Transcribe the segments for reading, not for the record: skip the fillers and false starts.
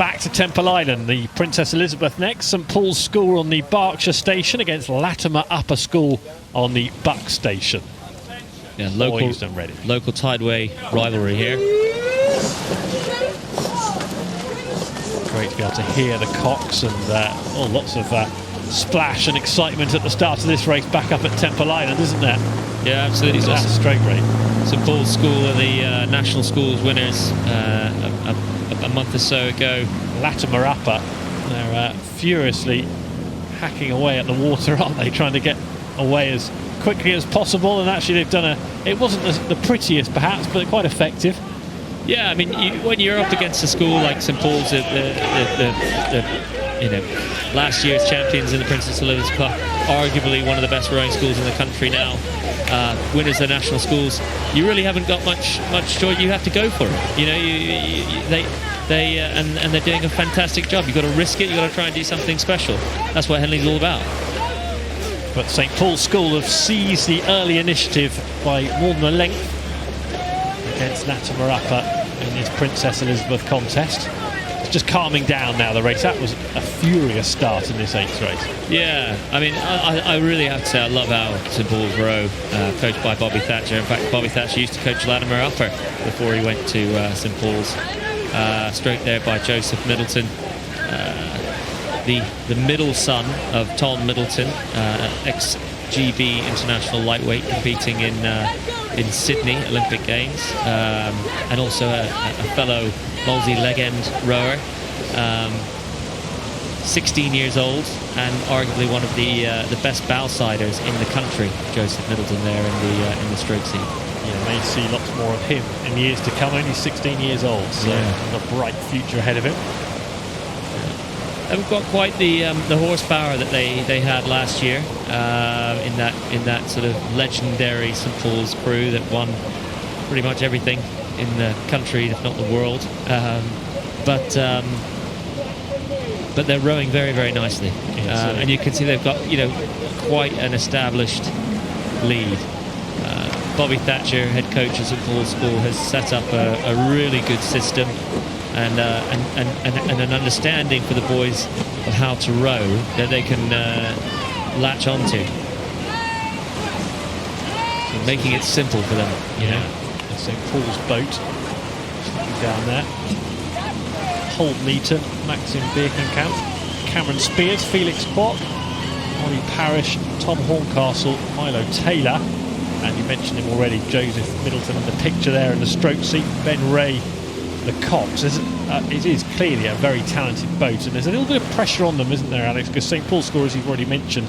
back to Temple Island. The Princess Elizabeth next. St Paul's School on the Berkshire station against Latymer Upper School on the Buck station. Yeah, local tideway rivalry here. Great to be able to hear the cocks and lots of splash and excitement at the start of this race back up at Temple Island, isn't there? Yeah, absolutely. That's a straight rate. St Paul's School are the National Schools winners a month or so ago. Latymer Upper, they're furiously hacking away at the water, aren't they? Trying to get away as quickly as possible, and actually they've done it wasn't the prettiest perhaps, but quite effective. Yeah, I mean, when you're up against a school like St Paul's, last year's champions in the Princess Elizabeth Cup, arguably one of the best rowing schools in the country now, winners of the national schools, you really haven't got much choice. You have to go for it. You know, and they're doing a fantastic job. You've got to risk it. You've got to try and do something special. That's what Henley's all about. But St Paul's School have seized the early initiative by more than a length against Latymer Upper in this Princess Elizabeth contest. It's just calming down now, the race. That was a furious start in this 8th race. Yeah, I mean, I really have to say I love how St Paul's row, coached by Bobby Thatcher. In fact, Bobby Thatcher used to coach Latymer Upper before he went to St Paul's. Straight there by Joseph Middleton. The middle son of Tom Middleton, ex-GB international lightweight, competing in Sydney Olympic Games, and also a fellow Molesey leg end rower, 16 years old, and arguably one of the best bowsiders in the country. Joseph Middleton there in the stroke seat. Yeah, may see lots more of him in years to come. Only 16 years old, so a bright future ahead of him. They've got quite the horsepower that they had last year in that sort of legendary St Paul's crew that won pretty much everything in the country, if not the world. But they're rowing very, very nicely, and you can see they've got quite an established lead. Bobby Thatcher, head coach of St Paul's School, has set up a really good system and an understanding for the boys of how to row that they can latch onto, so making it simple for them. St Paul's boat down there. Holt Neaton, Maxim Birkenkamp, Cameron Spears, Felix Kwok, Ollie Parish, Tom Horncastle, Milo Taylor. And you mentioned him already, Joseph Middleton in the picture there in the stroke seat, Ben Ray, the Cox. It is clearly a very talented boat, and there's a little bit of pressure on them, isn't there, Alex? Because St Paul's School, as you've already mentioned,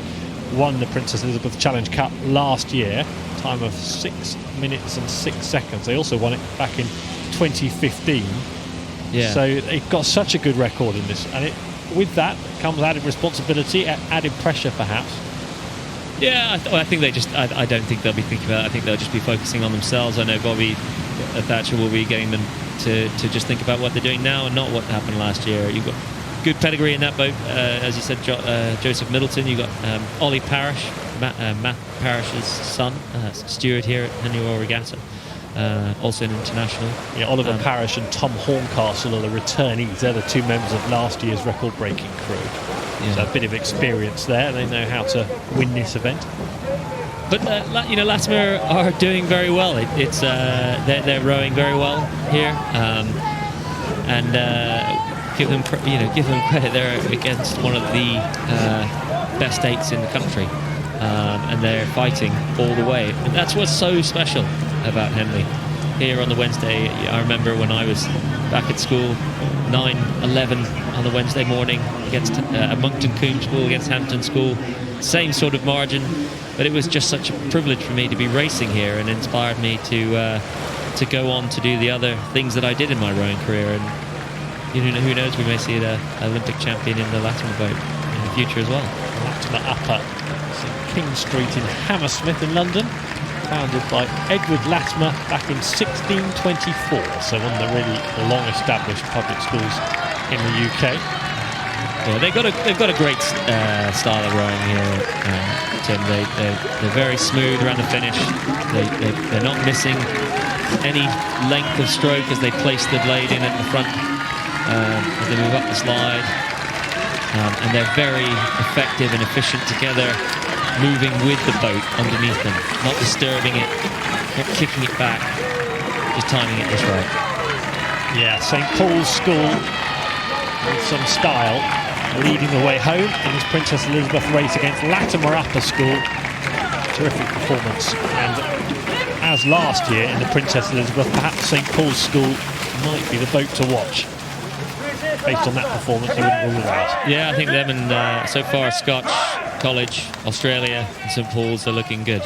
won the Princess Elizabeth Challenge Cup last year, time of 6 minutes and 6 seconds. They also won it back in 2015. Yeah. So they've got such a good record in this, and with that comes added responsibility, added pressure perhaps. Yeah, I think I don't think they'll be thinking about it. I think they'll just be focusing on themselves. I know Bobby Thatcher will be getting them to just think about what they're doing now and not what happened last year. You've got good pedigree in that boat, as you said, Joseph Middleton. You've got Ollie Parish, Matt Parish's son, steward here at Henley Royal Regatta, also an international. Yeah, Oliver Parish and Tom Horncastle are the returnees. They're the two members of last year's record-breaking crew. Yeah. So a bit of experience there. They know how to win this event. But Latymer are doing very well. They're rowing very well here, and give them credit. They're against one of the best 8s in the country, and they're fighting all the way. And that's what's so special about Henley. Here on the Wednesday, I remember when I was back at school, 9-11 on the Wednesday morning against Moncton Coombe School against Hampton School. Same sort of margin, but it was just such a privilege for me to be racing here, and inspired me to go on to do the other things that I did in my rowing career. And who knows, we may see an Olympic champion in the Latymer boat in the future as well. Latymer Upper, St King Street in Hammersmith in London, founded by Edward Latymer back in 1624, so one of the really long-established public schools in the UK. Yeah, they've got a great style of rowing here, Tim. They're very smooth around the finish. They're not missing any length of stroke as they place the blade in at the front. as they move up the slide. And they're very effective and efficient together, moving with the boat underneath them, not disturbing it, not kicking it back, just timing it just right. Yeah, St. Paul's School with some style, leading the way home in this Princess Elizabeth race against Latymer Upper School. Terrific performance. And as last year in the Princess Elizabeth, perhaps St. Paul's School might be the boat to watch. Based on that performance, I wouldn't rule it out. Yeah, I think them and so far Scotch, College, Australia and St. Paul's are looking good.